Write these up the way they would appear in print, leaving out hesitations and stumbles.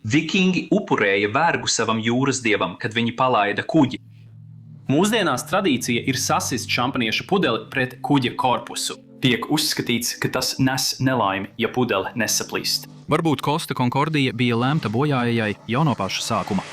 Vikingi upurēja vergu savam jūras dievam, kad viņi palaida kuģi. Mūsdienās tradīcija ir sasist šampanieša pudeli pret kuģa korpusu. Tiek uzskatīts, ka tas nes nelaimi, ja pudele nesaplīst. Varbūt Costa Concordia bija lemta bojājai jau no paša sākuma.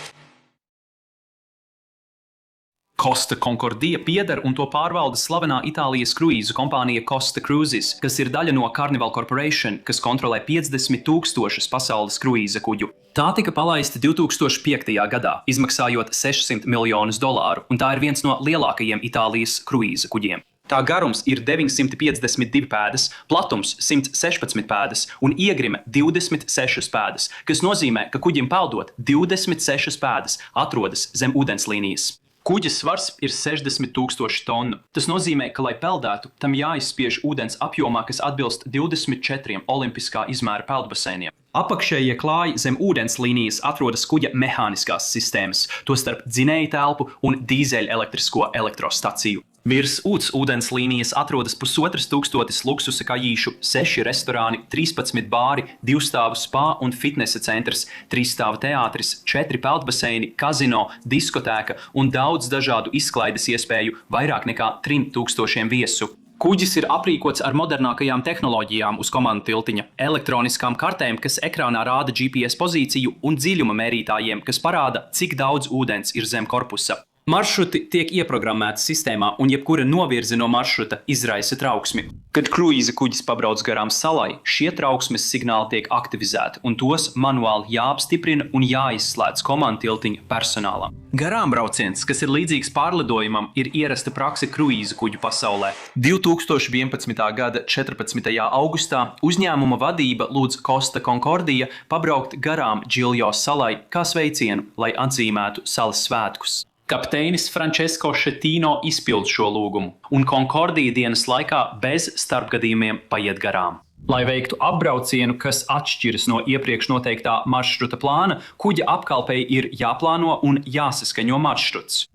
Costa Concordia pieder un to pārvalda slavenā Itālijas kruīzu kompānija Costa Cruises, kas ir daļa no Carnival Corporation, kas kontrolē 50,000 pasaules kruīza kuģu. Tā tika palaista 2005. gadā, izmaksājot $600 miljonus, un tā ir viens no lielākajiem Itālijas kruīza kuģiem. Tā garums ir 952 pēdas, platums 116 pēdas un iegrime 26 pēdas, kas nozīmē, ka kuģim peldot 26 pēdas atrodas zem ūdenslīnijas. Kuģa svars ir 60,000 tonu. Tas nozīmē, ka, lai peldētu, tam jāizspiež ūdens apjomā, kas atbilst 24 olimpiskā izmēra peldbaseiniem. Apakšējie klāji zem ūdenslīnijas atrodas kuģa mehāniskās sistēmas, tostarp dzinēju telpu un dīzeļelektrisko elektrostaciju. Virs ūdenslīnijas atrodas 1500 luksusa kajīšu, 6 restorāni, 13 bāri, 2 stāvu spā un fitnesa centrs, 3 stāvu teātris, 4 peldbaseini, kazino, diskotēka un daudz dažādu izklaides iespēju, vairāk nekā 3000 viesu. Kuģis ir aprīkots ar modernākajām tehnoloģijām uz komandu tiltiņa, elektroniskām kartēm, kas ekrānā rāda GPS pozīciju un dziļuma mērītājiem, kas parāda, cik daudz ūdens ir zem korpusa. Maršruti tiek ieprogrammēti sistēmā, un jebkura novirze no maršruta izraisa trauksmi. Kad kruīza kuģis pabrauc garām salai, šie trauksmes signāli tiek aktivizēti, un tos manuāli jāapstiprina un jāizslēdz komandu tiltiņa personālam. Garām brauciens, kas ir līdzīgs pārlidojumam, ir ierasta prakse kruīza kuģu pasaulē. 2011. gada 14. augustā uzņēmuma vadība lūdz Costa Concordia pabraukt garām Giglio salai kā sveicienu, lai atzīmētu salas svētkus. Kapteinis Francesco Schettino izpild šo lūgumu, un Concordia dienas laikā bez starpgadījumiem paiet garām. Lai veiktu apbraucienu, kas atšķiras no iepriekš noteiktā maršruta plāna, kuģa apkalpei ir jāplāno un jāsaskaņo maršruts.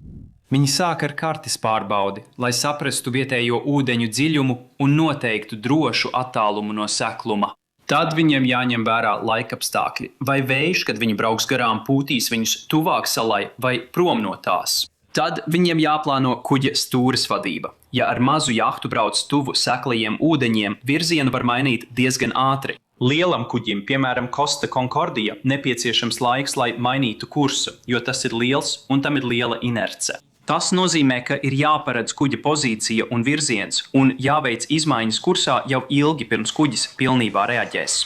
Viņi sāk ar kartes pārbaudi, lai saprastu vietējo ūdeņu dziļumu un noteiktu drošu attālumu no sekluma. Tad viņiem jāņem vērā laikapstākļi, vai vējš, kad viņi brauks garām, pūtīs viņus tuvāk salai vai prom no tās. Tad viņiem jāplāno kuģa stūres vadība. Ja ar mazu jahtu brauc tuvu seklajiem ūdeņiem, virzienu var mainīt diezgan ātri. Lielam kuģim, piemēram Costa Concordia, nepieciešams laiks, lai mainītu kursu, jo tas ir liels un tam ir liela inerce. Tas nozīmē, ka ir jāparedz kuģa pozīcija un virziens un jāveic izmaiņas kursā jau ilgi pirms kuģis pilnībā reaģēs.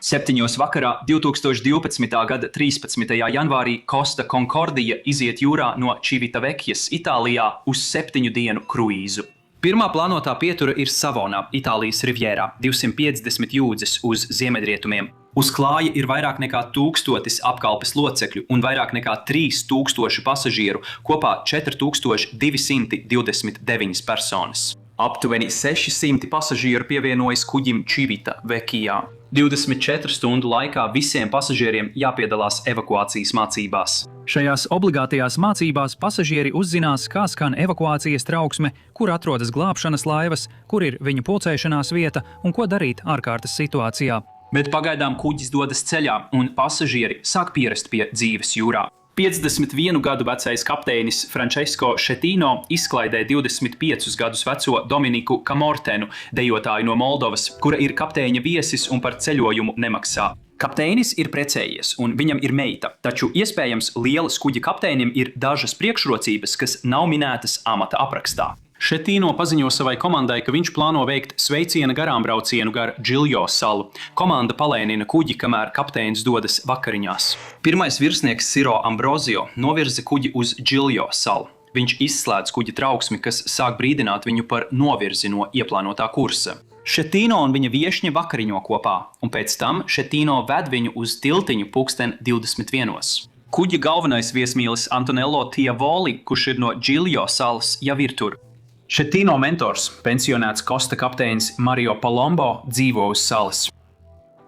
7. vakarā 2012. gada 13. janvārī Costa Concordia iziet jūrā no Civitavecchias, Itālijā uz 7 dienu kruīzu. Pirmā plānotā pietura ir Savonā, Itālijas rivjērā, 250 jūdzes uz ziemeļrietumiem. Uz klāja ir vairāk nekā 1000 apkalpes locekļu un vairāk nekā 3000 pasažieru, kopā 4229 personas. Aptuveni 600 pasažieru pievienojas kuģim Civitavecchijā. 24 stundu laikā visiem pasažieriem jāpiedalās evakuācijas mācībās. Šajās obligātajās mācībās pasažieri uzzinās, kā skan evakuācijas trauksme, kur atrodas glābšanas laivas, kur ir viņu pulcēšanās vieta un ko darīt ārkārtas situācijā. Bet pagaidām kuģis dodas ceļā, un pasažieri sāk pierast pie dzīves jūrā. 51 gadu vecais kapteinis Francesco Schettino izklaidē 25 gadus veco Dominiku Kamortenu, dejotāju no Moldovas, kura ir kapteiņa viesis un par ceļojumu nemaksā. Kapteinis ir precējies, un viņam ir meita, taču iespējams lielas kuģa kapteinim ir dažas priekšrocības, kas nav minētas amata aprakstā. Schettino paziņo savai komandai, ka viņš plāno veikt sveiciena garāmbraucienu gar Giglio salu. Komanda palēnina kuģi, kamēr kapteinis dodas vakariņās. Pirmais virsnieks Ciro Ambrosio novirza kuģi uz Giglio salu. Viņš izslēdz kuģa trauksmi, kas sāk brīdināt viņu par novirzi no ieplānotā kursa. Schettino un viņa viešņa vakariņo kopā, un pēc tam Schettino ved viņu uz tiltiņu 21. Kuģa galvenais viesmīlis Antonello Tiavoli, kurš ir no Giglio salas, jau ir tur. Schettino mentors, pensionēts Costa kapteinis Mario Palombo, dzīvo uz salas.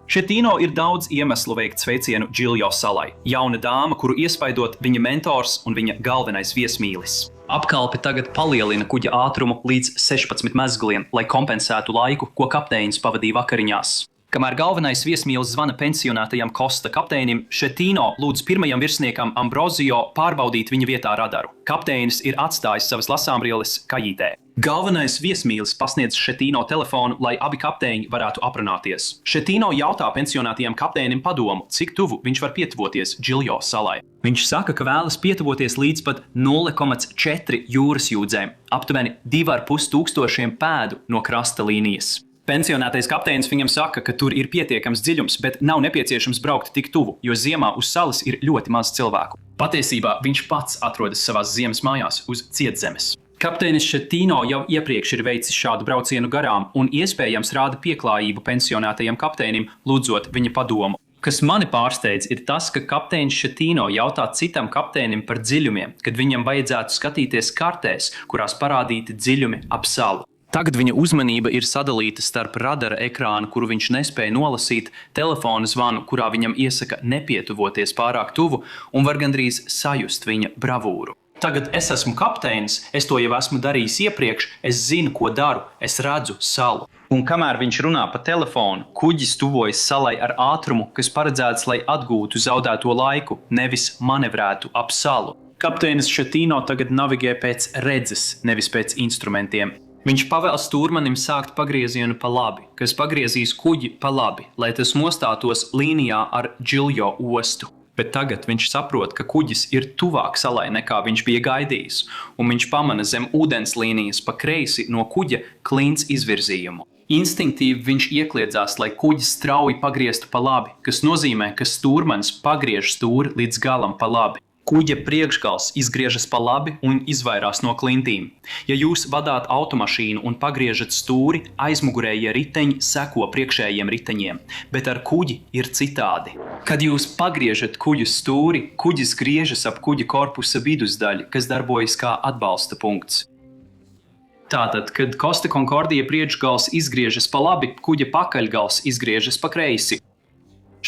Schettino ir daudz iemeslu veikt sveicienu Giglio salai. Jauna dāma, kuru iespaidot viņa mentors un viņa galvenais viesmīlis. Apkalpe tagad palielina kuģa ātrumu līdz 16 mezgliem, lai kompensētu laiku, ko kapteinis pavadīja vakariņās. Kamēr galvenais viesmīlis zvana pensionētajam Costa kapteinim, Šetino lūdz pirmajam virsniekam Ambrozio pārbaudīt viņa vietā radaru. Kapteinis ir atstājis savas lasāmrieles kajītē. Galvenais viesmīlis pasniedz Šetino telefonu, lai abi kapteiņi varētu aprunāties. Šetino jautā pensionētajam kapteinim padomu, cik tuvu viņš var pietuvoties Džiljo salai. Viņš saka, ka vēlas pietuvoties līdz pat 0,4 jūras jūdzēm, aptuveni 2,5 tūkstošiem pēdu no krasta līnijas. Pensionētais kapteinis viņam saka, ka tur ir pietiekams dziļums, bet nav nepieciešams braukt tik tuvu, jo ziemā uz salas ir ļoti maz cilvēku. Patiesībā viņš pats atrodas savās ziemas mājās uz cietzemes. Kapteinis Šetino jau iepriekš ir veicis šādu braucienu garām un iespējams rāda pieklājību pensionētajam kapteinim, lūdzot viņa padomu. Kas mani pārsteidz, ir tas, ka kapteinis Šetino jautā citam kapteinim par dziļumiem, kad viņam vajadzētu skatīties kartēs, kurās parādīti dziļumi ap salu. Tagad viņa uzmanība ir sadalīta starp radara ekrānu, kuru viņš nespēja nolasīt, telefona zvanu, kurā viņam iesaka nepietuvoties pārāk tuvu, un var gandrīz sajust viņa bravūru. Tagad es esmu kapteinis, es to jau esmu darījis iepriekš, es zinu, ko daru, es redzu salu. Un kamēr viņš runā pa telefonu, kuģis tuvojas salai ar ātrumu, kas paredzēts, lai atgūtu zaudēto laiku, nevis manevrētu ap salu. Kapteinis Šetino tagad navigē pēc redzes, nevis pēc instrumentiem. Viņš pavēl stūrmanim sākt pagriezienu pa labi, kas pagriezīs kuģi pa labi, lai tas mostātos līnijā ar Džiljo ostu. Bet tagad viņš saprot, ka kuģis ir tuvāk salai nekā viņš bija gaidījis, un viņš pamana zem ūdens līnijas pa kreisi no kuģa klints izvirzījumu. Instinktīvi viņš iekliedzās, lai kuģis strauji pagrieztu pa labi, kas nozīmē, ka stūrmanis pagriež stūri līdz galam pa labi. Kuģa priekšgals izgriežas pa labi un izvairās no klintīm. Ja jūs vadāt automašīnu un pagriežat stūri, aizmugurējie riteņi seko priekšējiem riteņiem, bet ar kuģi ir citādi. Kad jūs pagriežat kuģa stūri, kuģis griežas ap kuģa korpusa vidusdaļu, kas darbojas kā atbalsta punkts. Tātad, kad Costa Concordia priekšgals izgriežas pa labi, kuģa pakaļgals izgriežas pa kreisi.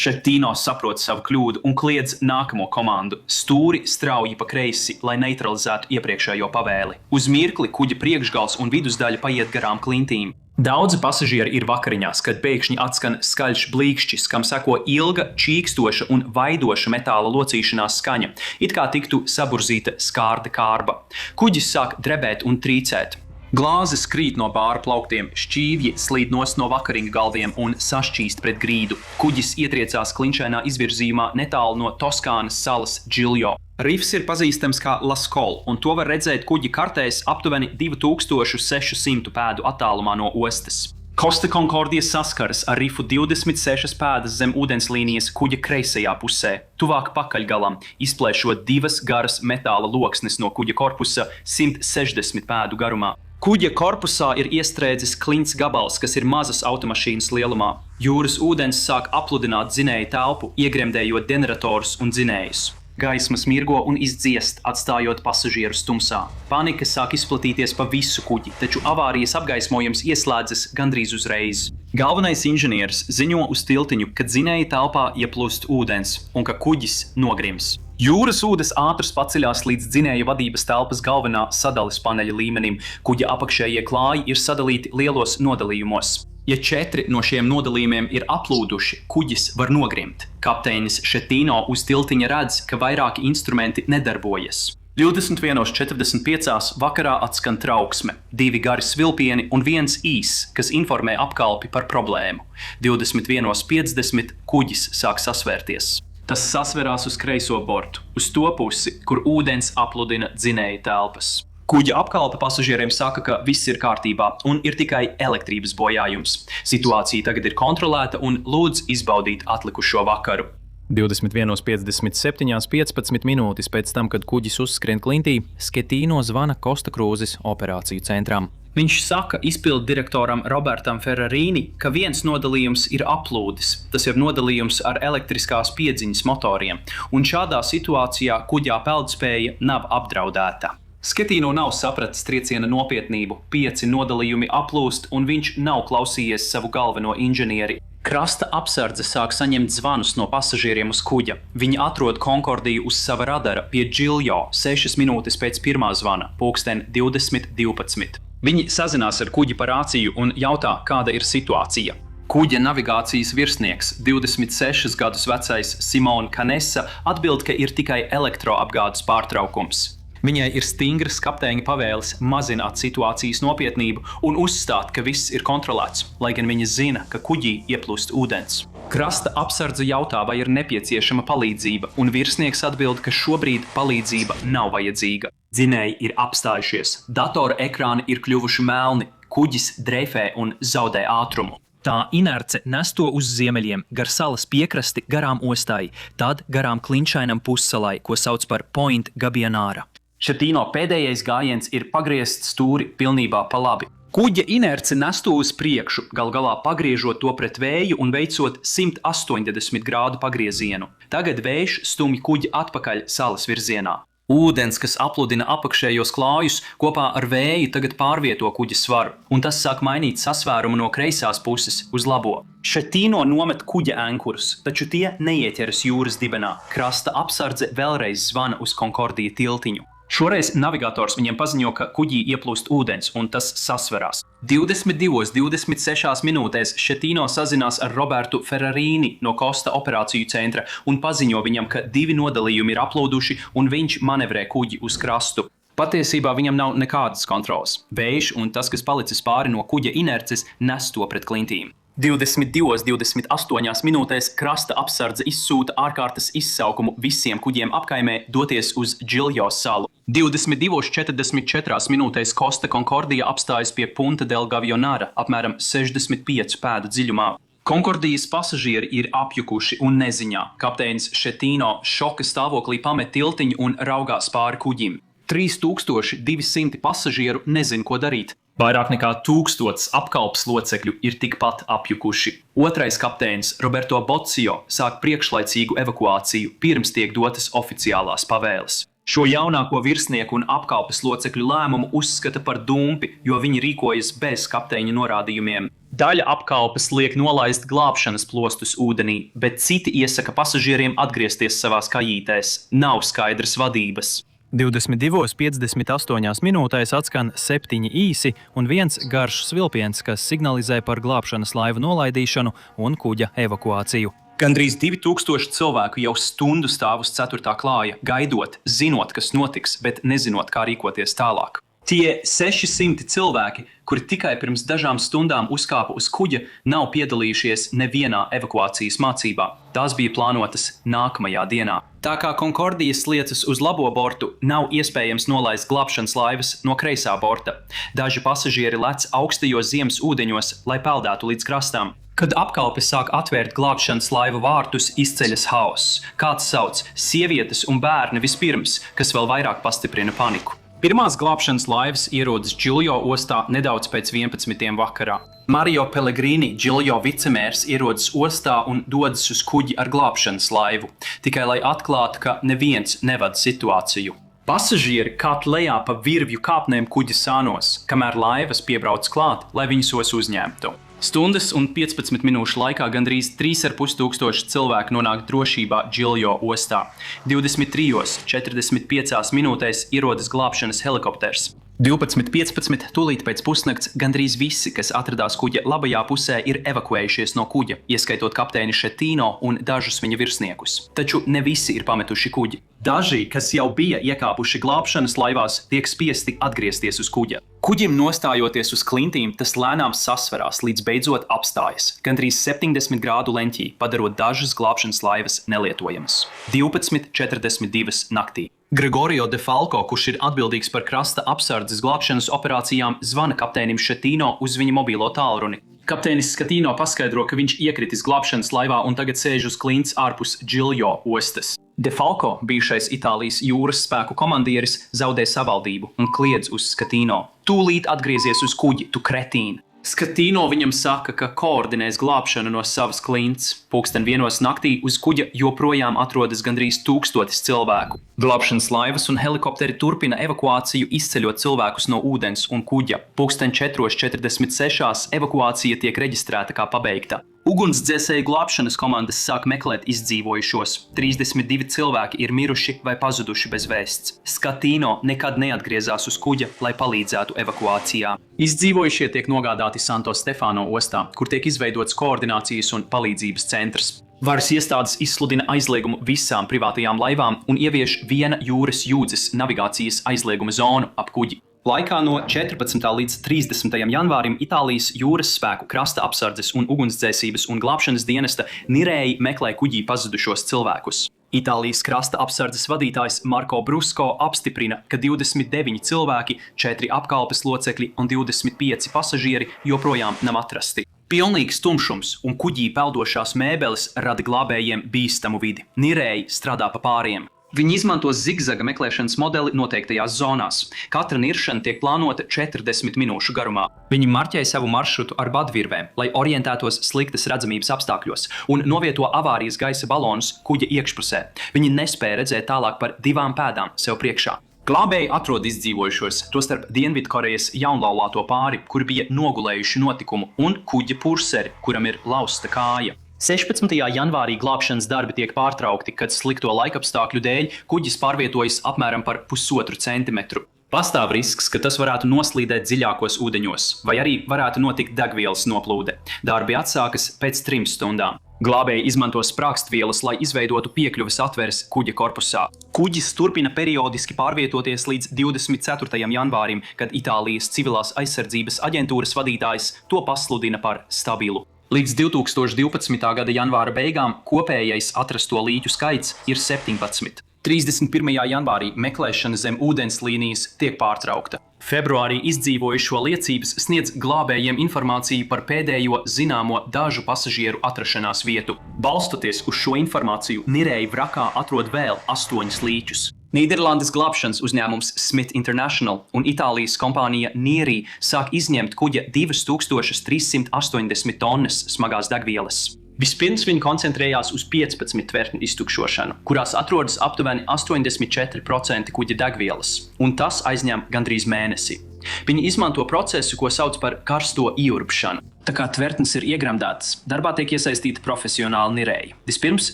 Šetino saprot savu kļūdu un kliedz nākamo komandu. Stūri strauji pa kreisi, lai neutralizētu iepriekšējo pavēli. Uz mirkli kuģa priekšgals un vidusdaļa paiet garām klintīm. Daudzi pasažieri ir vakariņās, kad pēkšņi atskan skaļš blīkšķis, kam seko ilga, čīkstoša un vaidoša metāla locīšanās skaņa, it kā tiktu saburzīta skārda kārba. Kuģis sāk drebēt un trīcēt. Glāzes krīt no bāra plauktiem, šķīvji slīd nost no vakariņu galviem un sašķīst pret grīdu. Kuģis ietriecās klinšainā izvirzījumā netālu no Toskānas salas Džiljo. Rifs ir pazīstams kā Laskol, un to var redzēt kuģi kartēs aptuveni 2600 pēdu attālumā no ostas. Costa Concordia saskaras ar rifu 26 pēdas zem ūdenslīnijas kuģa kreisajā pusē, tuvāk pakaļgalam, izplēšot 2 garas metāla loksnes no kuģa korpusa 160 pēdu garumā. Kuģa korpusā ir iestrēdzis klints gabals, kas ir mazas automašīnas lielumā. Jūras ūdens sāk apludināt dzinēju telpu, iegremdējot ģeneratorus un dzinējus. Gaismas mirgo un izdziest, atstājot pasažierus tumsā. Panika sāk izplatīties pa visu kuģi, taču avārijas apgaismojums ieslēdzas gandrīz uzreiz. Galvenais inženieris ziņo uz tiltiņu, ka dzinēja telpā ieplūst ūdens un ka kuģis nogrims. Jūras ūdens ātrs paceļās līdz dzinēja vadības telpas galvenā sadales paneļa līmenim. Kuģa apakšējie klāji ir sadalīti lielos nodalījumos. Ja 4 no šiem nodalījumiem ir aplūduši, kuģis var nogrimt. Kapteinis Šetino uz tiltiņa redz, ka vairāki instrumenti nedarbojas. 21:45 vakarā atskan trauksme, 2 gari svilpieni un 1 īs, kas informē apkalpi par problēmu. 21:50 kuģis sāk sasvērties. Tas sasverās uz kreiso bortu, uz to pusi, kur ūdens apludina dzinēja telpas. Kuģa apkalpe pasažieriem saka, ka viss ir kārtībā un ir tikai elektrības bojājums. Situācija tagad ir kontrolēta un lūdz izbaudīt atlikušo vakaru. 21:57 15 minūtes pēc tam, kad kuģis uzskrien klintī, Šetino zvana Costa Cruises operāciju centrām. Viņš saka izpildu direktoram Robertam Ferrarini, ka viens nodalījums ir aplūdis. Tas ir nodalījums ar elektriskās piedziņas motoriem, un šādā situācijā kuģā peldspēja nav apdraudēta. Šetino nav sapratis trieciena nopietnību, 5 nodalījumi aplūst, un viņš nav klausījies savu galveno inženieri. Krasta apsardze sāk saņemt zvanus no pasažieriem uz kuģa. Viņi atrod Concordiju uz sava radara pie Džiljo 6 minūtes pēc pirmā zvana, 20:12. Viņi sazinās ar kuģi par rāciju un jautā, kāda ir situācija. Kuģa navigācijas virsnieks, 26 gadus vecais Simona Kanesa, atbild, ka ir tikai elektroapgādes pārtraukums. Viņai ir stingras kapteiņa pavēles mazināt situācijas nopietnību un uzstāt, ka viss ir kontrolēts, lai gan viņa zina, ka kuģī ieplūst ūdens. Krasta apsardze jautā, vai ir nepieciešama palīdzība, un virsnieks atbild, ka šobrīd palīdzība nav vajadzīga. Dzinēji ir apstājušies, datora ekrāni ir kļuvuši melni, kuģis dreifē un zaudē ātrumu. Tā inerce nes to uz ziemeļiem, gar salas piekrasti garām ostai, tad garām klinšainam pussalai, ko sauc par Point Gabianāra. Šetīno pēdējais gājiens ir pagriezt stūri pilnībā pa labi. Kuģa inerce nes to uz priekšu, gal galā pagriežot to pret vēju un veicot 180 grādu pagriezienu. Tagad vējš stumj kuģi atpakaļ salas virzienā. Ūdens, kas apludina apakšējos klājus, kopā ar vēju tagad pārvieto kuģa svaru, un tas sāk mainīt sasvērumu no kreisās puses uz labo. Šetīno nomet kuģa ankurus, taču tie neieķeras jūras dibenā. Krasta apsardze vēlreiz zvana uz Concordija tiltiņu. Šoreiz navigators viņiem paziņo, ka kuģī ieplūst ūdens, un tas sasverās. 22:26 minūtēs Šetīno sazinās ar Robertu Ferrarini no Costa operāciju centra un paziņo viņam, ka 2 nodalījumi ir aplūduši un viņš manevrē kuģi uz krastu. Patiesībā viņam nav nekādas kontrolas. Vējš un tas, kas palicis pāri no kuģa inerces, nes to pret klintīm. 22:28 minūtēs krasta apsardze izsūta ārkārtas izsaukumu visiem kuģiem apkaimē doties uz Džiljo salu. 22:44 minūtēs Costa Concordija apstājas pie Punta del Gavionara, apmēram 65 pēdu dziļumā. Concordijas pasažieri ir apjukuši un neziņā. Kapteinis Šetīno šoka stāvoklī pamet tiltiņu un raugās pāri kuģim. 3200 pasažieru nezin, ko darīt. Vairāk nekā 1000 apkalpes locekļu ir tikpat apjukuši. Otrais kapteinis Roberto Boccio sāk priekšlaicīgu evakuāciju, pirms tiek dotas oficiālās pavēles. Šo jaunāko virsnieku un apkalpes locekļu lēmumu uzskata par dumpi, jo viņi rīkojas bez kapteiņa norādījumiem. Daļa apkalpes liek nolaist glābšanas plostus ūdenī, bet citi iesaka pasažieriem atgriezties savās kajītēs. Nav skaidras vadības. 22:58 minūtēs atskan 7 īsi un 1 garš svilpiens, kas signalizē par glābšanas laivu nolaidīšanu un kuģa evakuāciju. Gandrīz 2000 cilvēku jau stundu stāv uz 4. klāja, gaidot, zinot, kas notiks, bet nezinot, kā rīkoties tālāk. Tie 600 cilvēki, kuri tikai pirms dažām stundām uzkāpa uz kuģa, nav piedalījušies nevienā evakuācijas mācībā. Tās bija plānotas nākamajā dienā. Tā kā Concordijas liecas uz labo bortu, nav iespējams nolaist glābšanas laivas no kreisā borta. Daži pasažieri lec augstajos ziemas ūdeņos, lai peldētu līdz krastām. Kad apkalpe sāk atvērt glābšanas laivu vārtus, izceļas haoss. Kāds sauc sievietes un bērni vispirms, kas vēl vairāk pastiprina paniku. Pirmās glābšanas laivas ierodas Džiljo ostā nedaudz pēc 11. vakarā. Mario Pellegrini, Džiljo vicemērs, ierodas ostā un dodas uz kuģi ar glābšanas laivu, tikai lai atklātu, ka neviens nevada situāciju. Pasažieri kāp lejā pa virvju kāpnēm kuģa sānos, kamēr laivas piebrauc klāt, lai viņus uzņemtu. Stundas un 15 minūšu laikā gandrīz 3500 cilvēku nonāk drošībā Džiljo ostā. 23:45 minūtēs ierodas glābšanas helikopters. 12:15 tūlīt pēc pusnakts gandrīz visi, kas atradās kuģa labajā pusē, ir evakuējušies no kuģa, ieskaitot kapteini Šetīno un dažus viņa virsniekus. Taču ne visi ir pametuši kuģi. Daži, kas jau bija iekāpuši glābšanas laivās, tiek spiesti atgriezties uz kuģa. Kuģim nostājoties uz klintīm, tas lēnām sasverās, līdz beidzot apstājas, gandrīz 70 grādu leņķī, padarot dažas glābšanas laivas nelietojamas. 12:42 naktī. Gregorio de Falco, kurš ir atbildīgs par krasta apsardzes glābšanas operācijām, zvana kapteinim Šetīno uz viņa mobilo tālruni. Kapteinis Šetīno paskaidro, ka viņš iekritis glābšanas laivā un tagad sēž uz klints ārpus Džiljo ostas. De Falco, bijušais Itālijas jūras spēku komandieris, zaudē savaldību un kliedz uz Šetīno. Tūlīt atgriezies uz kuģi, tu kretīni! Šetīno viņam saka, ka koordinēs glābšanu no savas klints. 1:00 naktī uz kuģa joprojām atrodas gandrīz 1000 cilvēku. Glābšanas laivas un helikopteri turpina evakuāciju, izceļot cilvēkus no ūdens un kuģa. 4:46 evakuācija tiek reģistrēta kā pabeigta. Ugunsdzēsēju glābšanas komandas sāk meklēt izdzīvojušos. 32 cilvēki ir miruši vai pazuduši bez vēsts. Skatino nekad neatgriezās uz kuģa, lai palīdzētu evakuācijā. Izdzīvojušie tiek nogādāti Santo Stefano ostā, kur tiek izveidots koordinācijas un palīdzības centrs. Varas iestādes izsludina aizliegumu visām privātajām laivām un ievieš viena jūras jūdzes navigācijas aizlieguma zonu ap kuģi. Laikā no 14. līdz 30. janvārim Itālijas jūras spēku krasta apsardzes un ugunsdzēsības un glābšanas dienesta Nirei meklē kuģī pazudušos cilvēkus. Itālijas krasta apsardzes vadītājs Marko Brusko apstiprina, ka 29 cilvēki, 4 apkalpes locekļi un 25 pasažieri joprojām nav atrasti. Pilnīgs tumšums un kuģī peldošās mēbeles rada glābējiem bīstamu vidi. Nirei strādā pa pāriem. Viņi izmanto zigzaga meklēšanas modeli noteiktajās zonās. Katra niršana tiek plānota 40 minūšu garumā. Viņi marķē savu maršrutu ar badvirvēm, lai orientētos sliktas redzamības apstākļos un novieto avārijas gaisa balonus kuģa iekšpusē. Viņi nespēja redzēt tālāk par 2 pēdām sev priekšā. Glābēji atrod izdzīvojušos, tostarp Dienvidkorejas jaunlaulāto pāri, kuri bija nogulējuši notikumu, un kuģa purseri, kuram ir lausta kāja. 16. janvārī glābšanas darbi tiek pārtraukti, kad slikto laikapstākļu dēļ kuģis pārvietojas apmēram par 1,5 centimetru. Pastāv risks, ka tas varētu noslīdēt dziļākos ūdeņos, vai arī varētu notikt degvielas noplūde. Darbi atsākas pēc 3 stundām. Glābēji izmanto sprākstvielas, lai izveidotu piekļuves atveres kuģa korpusā. Kuģis turpina periodiski pārvietoties līdz 24. janvārim, kad Itālijas civilās aizsardzības aģentūras vadītājs to pasludina par stabilu. Līdz 2012. gada janvāra beigām kopējais atrasto līķu skaits ir 17. 31. janvārī meklēšana zem ūdenslīnijas tiek pārtraukta. Februārī izdzīvojušo liecības sniedz glābējiem informāciju par pēdējo zināmo dažu pasažieru atrašanās vietu. Balstoties uz šo informāciju, Nirei vrakā atrod vēl 8 līķus. Nīderlandes glābšanas uzņēmums Smith International un Itālijas kompānija Niri sāk izņemt kuģa 2380 tonnas smagās degvielas. Vispirms viņi koncentrējās uz 15 tvertņu iztukšošanu, kurās atrodas aptuveni 84% kuģa degvielas, un tas aizņem gandrīz mēnesi. Viņi izmanto procesu, ko sauc par karsto ieurpšanu. Tā kā tvertnes ir iegremdētas, darbā tiek iesaistīta profesionāli Nirei. Vispirms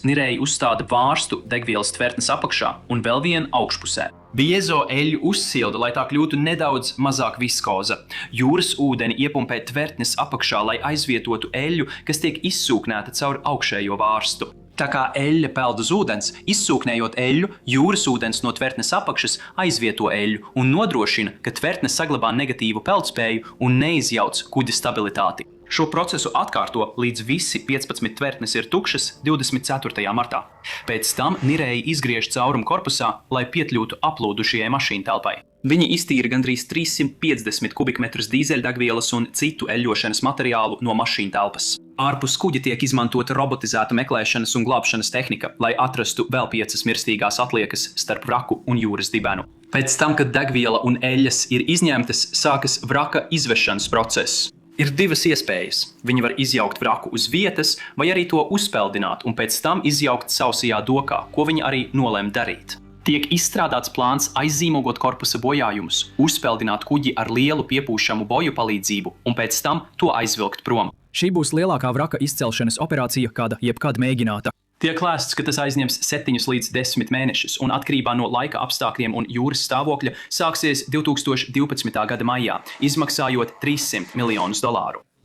Nirei uzstāda vārstu degvielas tvertnes apakšā un vēl vienu augšpusē. Biezo eļļu uzsilda, lai tā kļūtu nedaudz mazāk viskoza. Jūras ūdeni iepumpē tvertnes apakšā, lai aizvietotu eļļu, kas tiek izsūknēta caur augšējo vārstu. Tā kā eļļa peld uz ūdens, izsūknējot eļļu, jūras ūdens no tvertnes apakšas aizvieto eļļu un nodrošina, ka tvertne saglabā negatīvu peldspēju un neizjauc kuģa stabilitāti. Šo procesu atkārto, līdz visi 15 tvertnes ir tukšas 24. martā. Pēc tam Nirei izgriež caurumu korpusā, lai piekļūtu aplūdušajai mašīntelpai. Viņi iztīra gandrīz 350 kubikmetrus dīzeļdegvielas un citu eļļošanas materiālu no mašīntelpas. Ārpus kuģa tiek izmantota robotizēta meklēšanas un glābšanas tehnika, lai atrastu vēl 5 mirstīgās atliekas starp vraku un jūras dibenu. Pēc tam, kad degviela un eļļas ir izņemtas, sākas vraka izvešanas process. Ir 2 iespējas. Viņi var izjaukt vraku uz vietas, vai arī to uzpeldināt un pēc tam izjaukt sausajā dokā, ko viņi arī nolēma darīt. Tiek izstrādāts plāns aizzīmogot korpusa bojājumus, uzpeldināt kuģi ar lielu piepūšamu boju palīdzību un pēc tam to aizvilkt prom. Šī būs lielākā vraka izcelšanas operācija, kāda jebkad mēģināta. Tiek lēsts, ka tas aizņems 7 līdz 10 mēnešus un atkarībā no laika apstākļiem un jūras stāvokļa sāksies 2012. gada maijā, izmaksājot $300 miljonus.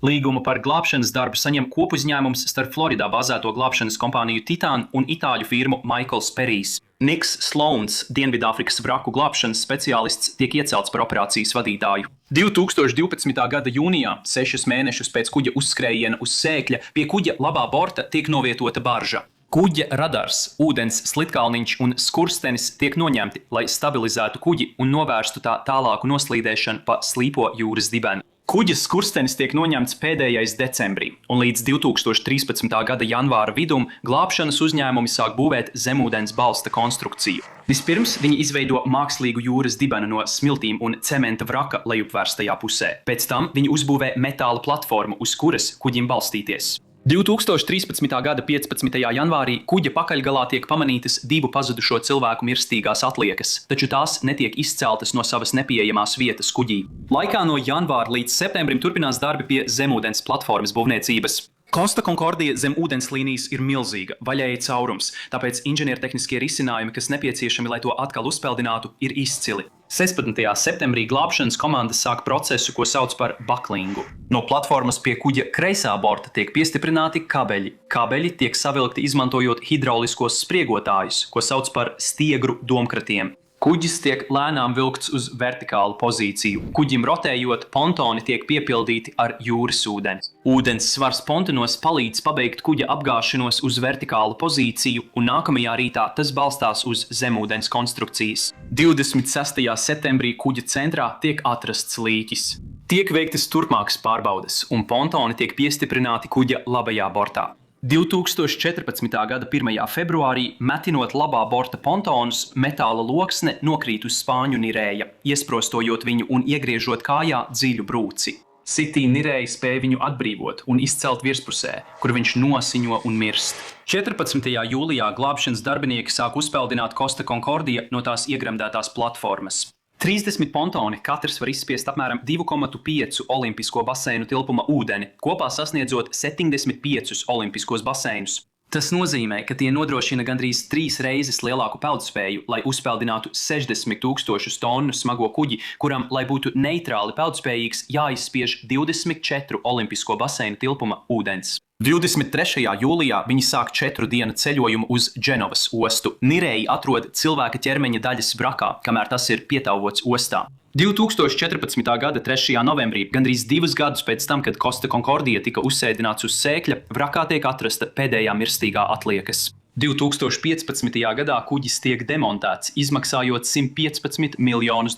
Līgumu par glābšanas darbu saņem kopuzņēmums starp Floridā bāzēto glābšanas kompāniju Titan un itāļu firmu Michaels Perijs. Niks Slauns, Dienvidāfrikas vraku glābšanas speciālists, tiek iecelts par operācijas vadītāju. 2012. gada jūnijā, 6 mēnešus pēc kuģa uzskrējiena uz sēkļa, pie kuģa labā borta tiek novietota barža. Kuģa radars, ūdens slitkalniņš un skurstenis tiek noņemti, lai stabilizētu kuģi un novērstu tā tālāku noslīdēšanu pa slīpo jūras dibenu. Kuģa skurstenis tiek noņemts pēdējais decembrī, un līdz 2013. gada janvāra vidum glābšanas uzņēmumi sāk būvēt zemūdens balsta konstrukciju. Vispirms viņi izveido mākslīgu jūras dibenu no smiltīm un cementa vraka lejupvērstajā pusē. Pēc tam viņi uzbūvē metāla platformu, uz kuras kuģim balstīties. 2013. gada 15. janvārī kuģa pakaļgalā tiek pamanītas 2 pazudušo cilvēku mirstīgās atliekas, taču tās netiek izceltas no savas nepieejamās vietas kuģī. Laikā no janvāra līdz septembrim turpinās darbi pie zemūdens platformas būvniecības. Costa Concordia zem ūdenslīnijas ir milzīga, vaļēji caurums, tāpēc inženiertehniskie risinājumi, kas nepieciešami, lai to atkal uzpeldinātu, ir izcili. 16. septembrī glābšanas komandas sāk procesu, ko sauc par baklingu. No platformas pie kuģa kreisā borta tiek piestiprināti kabeļi. Kabeļi tiek savilkti izmantojot hidrauliskos spriegotājus, ko sauc par stiegru domkratiem. Kuģis tiek lēnām vilkts uz vertikālu pozīciju. Kuģim rotējot, pontoni tiek piepildīti ar jūras ūdeni. Ūdens svars pontonos palīdz pabeigt kuģa apgāšanos uz vertikālu pozīciju, un nākamajā rītā tas balstās uz zemūdens konstrukcijas. 26. septembrī kuģa centrā tiek atrasts līķis. Tiek veiktas turpmākas pārbaudes, un pontoni tiek piestiprināti kuģa labajā bortā. 2014. gada 1. februārī, metinot labā borta pontonus, metāla loksne nokrīt uz spāņu Nirēja, iesprostojot viņu un iegriežot kājā dziļu brūci. Sitī Nirēja spēja viņu atbrīvot un izcelt virspusē, kur viņš nosiņo un mirst. 14. jūlijā glābšanas darbinieki sāk uzpeldināt Costa Concordia no tās iegremdētās platformas. 30 pontoni katrs var izspiest apmēram 2,5 olimpisko baseinu tilpuma ūdeni, kopā sasniedzot 75 olimpiskos baseinus. Tas nozīmē, ka tie nodrošina gandrīz 3 reizes lielāku peldspēju, lai uzpeldinātu 60 000 tonu smago kuģi, kuram, lai būtu neitrāli peldspējīgs, jāizspiež 24 olimpisko baseinu tilpuma ūdens. 23. jūlijā viņi sāk 4 dienu ceļojumu uz Dženovas ostu. Nirēja atrod cilvēka ķermeņa daļas vrakā, kamēr tas ir pietauvots ostā. 2014. gada 3. novembrī, gandrīz 2 gadus pēc tam, kad Costa Concordia tika uzsēdināts uz sēkļa, vrakā tiek atrasta pēdējā mirstīgā atliekas. 2015. gadā kuģis tiek demontēts, izmaksājot $115 miljonus,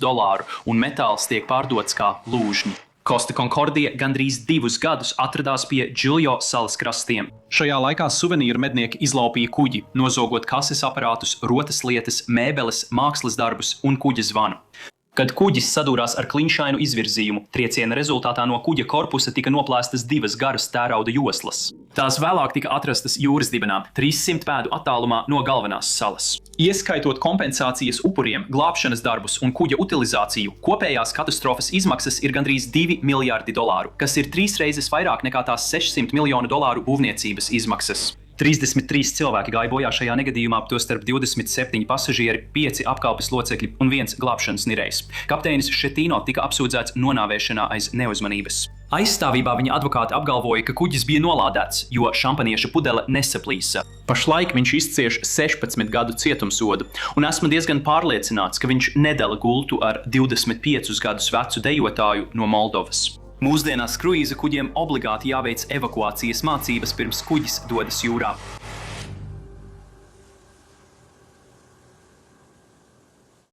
un metāls tiek pārdots kā lūžņi. Costa Concordia gandrīz 2 gadus atradās pie Giulio salas krastiem. Šajā laikā suvenīru mednieki izlaupīja kuģi, nozogot kases aparātus, rotas lietas, mēbeles, mākslas darbus un kuģa zvanu. Kad kuģis sadūrās ar kliņšainu izvirzījumu, trieciena rezultātā no kuģa korpusa tika noplēstas 2 garas tērauda joslas. Tās vēlāk tika atrastas jūras dibenā, 300 pēdu attālumā no galvenās salas. Ieskaitot kompensācijas upuriem, glābšanas darbus un kuģa utilizāciju, kopējās katastrofas izmaksas ir gandrīz $2 miljardi, kas ir 3 reizes vairāk nekā tās $600 miljonu būvniecības izmaksas. 33 cilvēki gāja bojā šajā negadījumā, tostarp 27 pasažieri, 5 apkalpes locekļi un 1 glābšanas nirējs. Kapteinis Šetino tika apsūdzēts nonāvēšanā aiz neuzmanības. Aizstāvībā viņa advokāti apgalvoja, ka kuģis bija nolādēts, jo šampanieša pudele nesaplīsa. Pašlaik viņš izcieš 16 gadu cietumsodu, un esmu diezgan pārliecināts, ka viņš nedala gultu ar 25 gadus vecu dejotāju no Moldovas. Mūsdienās kruīza kuģiem obligāti jāveic evakuācijas mācības pirms kuģis dodas jūrā.